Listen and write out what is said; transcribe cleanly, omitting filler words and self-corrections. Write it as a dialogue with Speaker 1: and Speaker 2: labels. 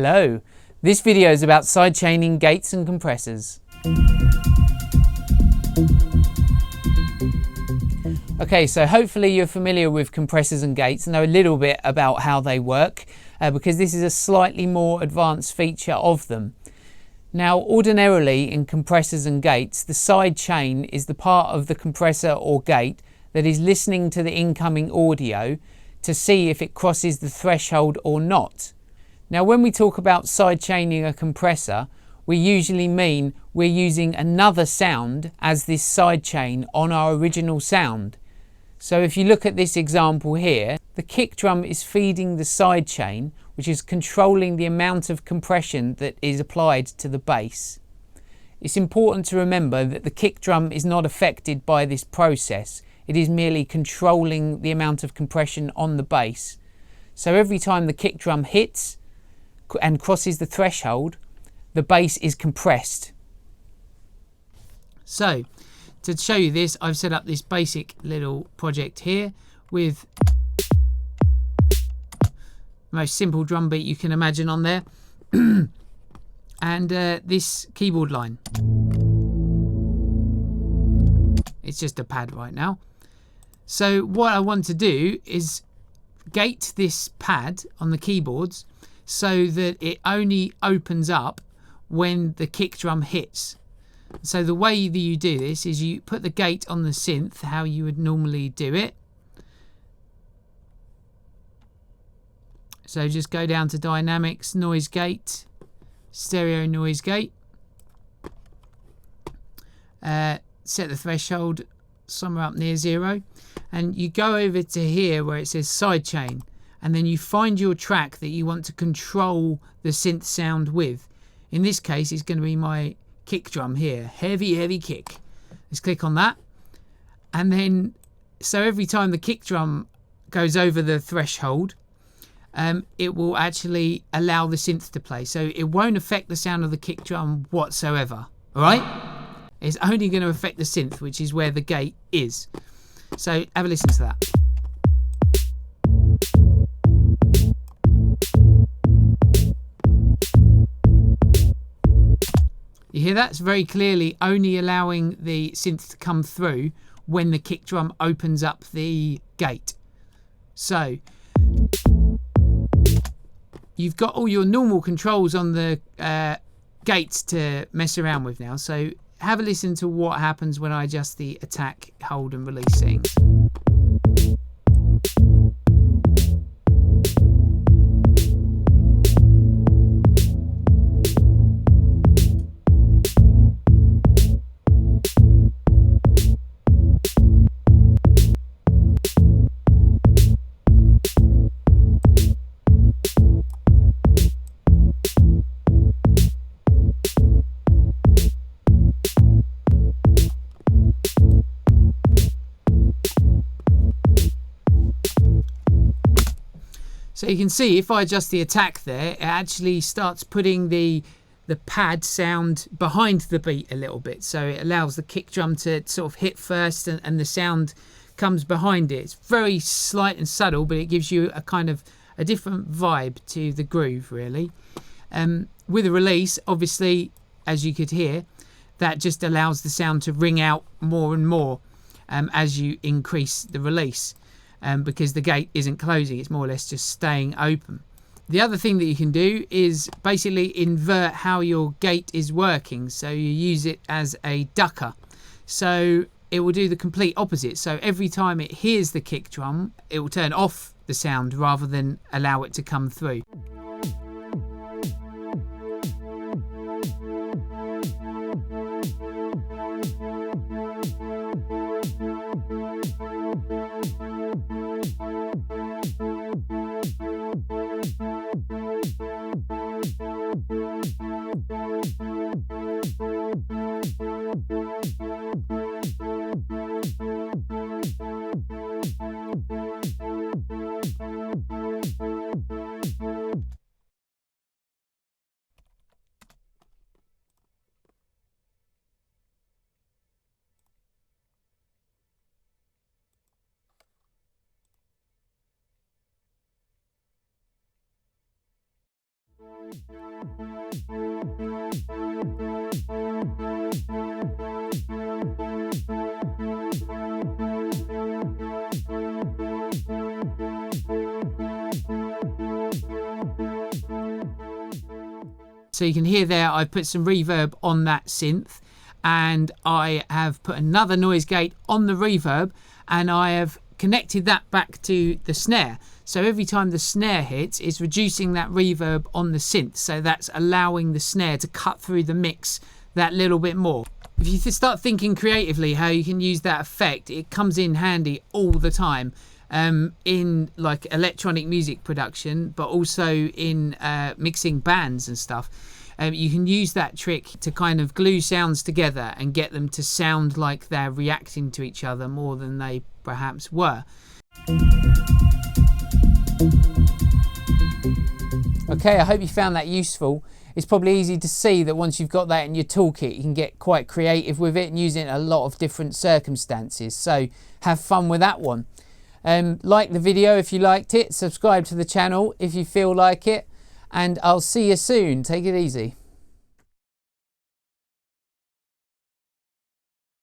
Speaker 1: Hello, this video is about side-chaining gates and compressors. Okay, so hopefully you're familiar with compressors and gates and know a little bit about how they work because this is a slightly more advanced feature of them. Now, ordinarily in compressors and gates, the side chain is the part of the compressor or gate that is listening to the incoming audio to see if it crosses the threshold or not. Now, when we talk about side chaining a compressor, we usually mean we're using another sound as this side chain on our original sound. So if you look at this example here, the kick drum is feeding the side chain, which is controlling the amount of compression that is applied to the bass. It's important to remember that the kick drum is not affected by this process. It is merely controlling the amount of compression on the bass. So every time the kick drum hits and crosses the threshold, the bass is compressed. So to show you this, I've set up this basic little project here with the most simple drum beat you can imagine on there and this keyboard line. It's just a pad right now. So what I want to do is gate this pad on the keyboards so that it only opens up when the kick drum hits. So the way that you do this is you put the gate on the synth how you would normally do it. So just go down to dynamics, noise gate, stereo noise gate, set the threshold somewhere up near 0, and you go over to here where it says sidechain, and then you find your track that you want to control the synth sound with. In this case, it's going to be my kick drum here, heavy kick. Let's click on that, and then so every time the kick drum goes over the threshold, it will actually allow the synth to play, so it won't affect the sound of the kick drum whatsoever. All right, it's only going to affect the synth, which is where the gate is. So have a listen to that. You hear that? It's very clearly only allowing the synth to come through when the kick drum opens up the gate. So you've got all your normal controls on the gates to mess around with now. So have a listen to what happens when I adjust the attack, hold and release settings. So you can see if I adjust the attack there, it actually starts putting the pad sound behind the beat a little bit. So it allows the kick drum to sort of hit first and the sound comes behind it. It's very slight and subtle, but it gives you a kind of a different vibe to the groove, really. With a release, obviously, as you could hear, that just allows the sound to ring out more and more as you increase the release. Because the gate isn't closing, it's more or less just staying open. The other thing that you can do is basically invert how your gate is working, so you use it as a ducker, so it will do the complete opposite. So every time it hears the kick drum, it will turn off the sound rather than allow it to come through. So you can hear there I've put some reverb on that synth, and I have put another noise gate on the reverb, and I have connected that back to the snare. So every time the snare hits, it's reducing that reverb on the synth. So that's allowing the snare to cut through the mix that little bit more. If you start thinking creatively how you can use that effect, it comes in handy all the time. In like electronic music production, but also in mixing bands and stuff. You can use that trick to kind of glue sounds together and get them to sound like they're reacting to each other more than they perhaps were. Okay, I hope you found that useful. It's probably easy to see that once you've got that in your toolkit, you can get quite creative with it and use it in a lot of different circumstances. So have fun with that one. Like the video if you liked it, subscribe to the channel if you feel like it, and I'll see you soon. Take it easy.